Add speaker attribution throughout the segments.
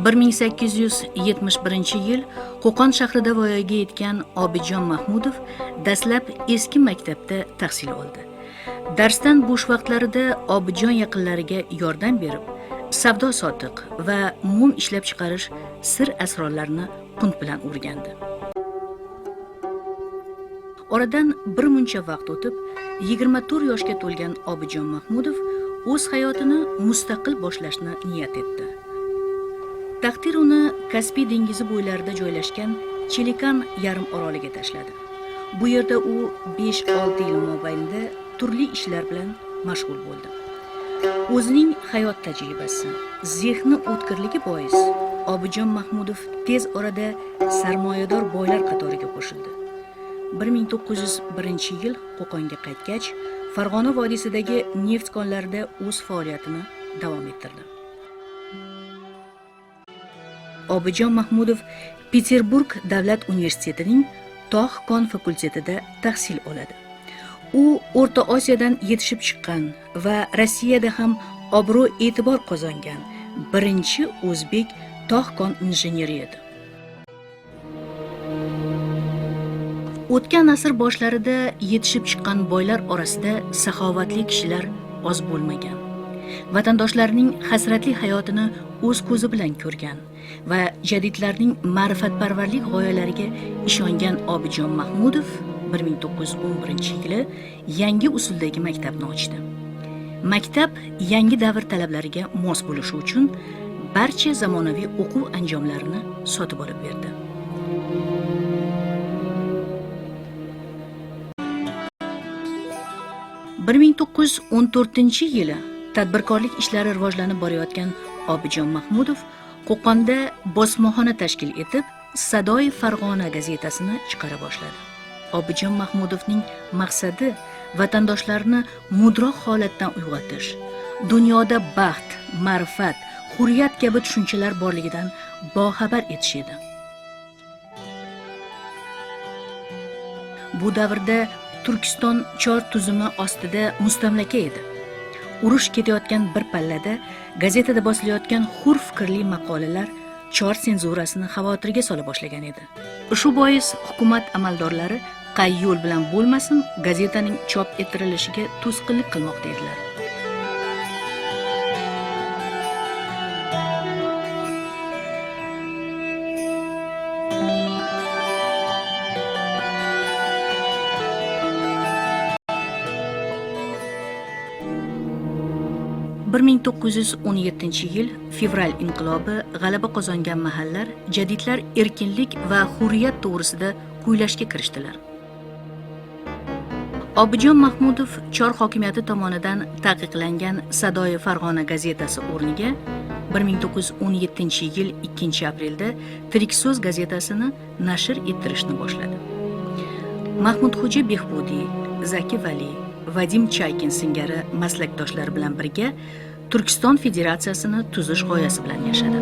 Speaker 1: 1871-yil Qo'qon shahrida voyaga yetgan Obidjon Mahmudov dastlab eski maktabda tahsil oldi. Darsdan bo'sh vaqtlarida Obidjon yaqinlariga yordam berib, savdo sotiq va mum ishlab chiqarish sir asrorlarini qunt bilan o'rgandi. Oradan bir muncha vaqt o'tib, 24 yoshga to'lgan Obidjon Mahmudov o'z hayotini mustaqil boshlashni niyat etdi. Taqdir uni Kaspiy dengizi bo'ylarida joylashgan Chelikan yarim oroliga tashladi. Bu yerda u 5-6 yil mobaynida turli ishlar bilan mashg'ul bo'ldi. O'zining hayot tajribasi, zehni o'tkirligi bois Obidjon Mahmudov tez orada sarmoyador boylar qatoriga qo'shildi. 1901-yil Qo'qonga qaytgach, Farg'ona vodiysidagi neft konlarida o'z faoliyatini davom ettirdi. Obidjon Mahmudov Peterburg davlat universitetining tog' kon fakultetida tahsil oladi. U O'rta Osiyodan yetishib chiqqan va Rossiyada ham obro' e'tibor qozongan birinchi o'zbek tog' kon injeneri edi. O'tgan asr boshlarida yetishib chiqqan boylar orasida saxovatli kishilar oz bo'lmagan. Vatandoshlarning hasratli hayotini o'z ko'zi bilan ko'rgan va jadidlarning ma'rifatparvarlik g'oyalariga ishongan Obidjon Mahmudov 1911-yili yangi usuldagi maktabni ochdi. Maktab yangi davr talablariga mos bo'lishi uchun barcha zamonaviy o'quv anjomlarini sotib olib berdi. Bir 1914-yili tadbirkorlik ishlari rivojlanib borayotgan Obidjon Mahmudov Qo'qonda bosmaxona tashkil etib, Sadoy Farg'ona gazetasini chiqara boshladi. Obidjon Mahmudovning maqsadi vatandoshlarni mudroq holatdan uyg'otish, dunyoda baxt, ma'rifat, hurriyat kabi tushunchalar borligidan boxabar etish edi. Bu davrda Turkiston chor tuzumi ostida mustamlaka edi. Urush ketayotgan bir pallada gazetada bosilayotgan hur fikrli maqolalar chor senzurasini xavotirga sola boshlagan edi. Shu bois hukumat amaldorlari qay yo'l bilan bo'lmasin gazetaning chop ettirilishiga to'sqinlik qilmoqda edilar. Bir 1917-yil fevral inqilobi g'alaba qozongan mahallar jadidlar erkinlik va hurriyat to'g'risida kuylashga kirishdilar. Obidjon Mahmudov chor hokimiyati tomonidan taqiqlangan Sadoy Farg'ona gazetasi o'rniga 1917-yil 2-aprelda Tirik so'z gazetasini nashr ettirishni boshladi. Mahmudxo'ja Behbudiy, Zaki Vali, Vadim Chaykin singari maslakdoshlar bilan birga Turkiston Federatsiyasini tuzish g'oyasi bilan yashadi.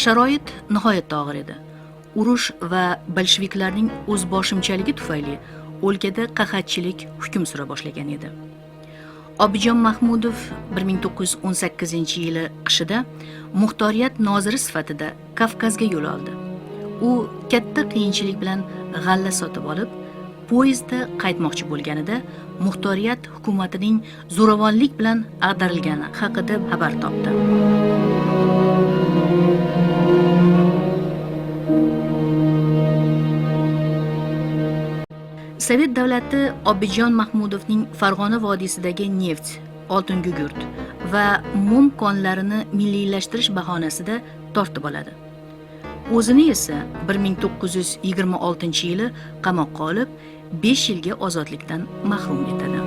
Speaker 1: Sharoit nihoyatda og'ir edi. Urush va bolsheviklarning o'zboshimchaligi tufayli o'lkada qahatchilik hukm sura boshlagan edi. Obidjon Mahmudov 1918-yili qishida muxtoriyat noziri sifatida Kavkazga yo'l oldi. U katta qiyinchilik bilan g'alla sotib olib, poyezdda qaytmoqchi bo'lganida muxtoriyat hukumatining zo'ravonlik bilan ag'darilgani haqida xabar topdi. Sovet davlati Obidjon Mahmudovning Farg'ona vodiysidagi neft, oltin gugurt va mum konlarini milliylashtirish bahonasida tortib oladi. O'zini esa 1926-yili qamoqqa olib, 5 yilga ozodlikdan mahrum etadi.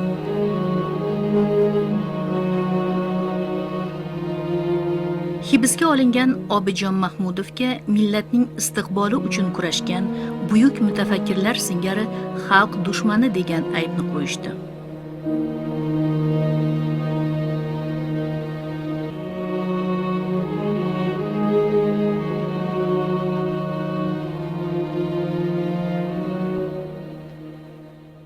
Speaker 1: Hibsga olingan Obidjon Mahmudovga millatning istiqboli uchun kurashgan buyuk mutafakkirlar singari xalq dushmani degan aybni qo'yishdi.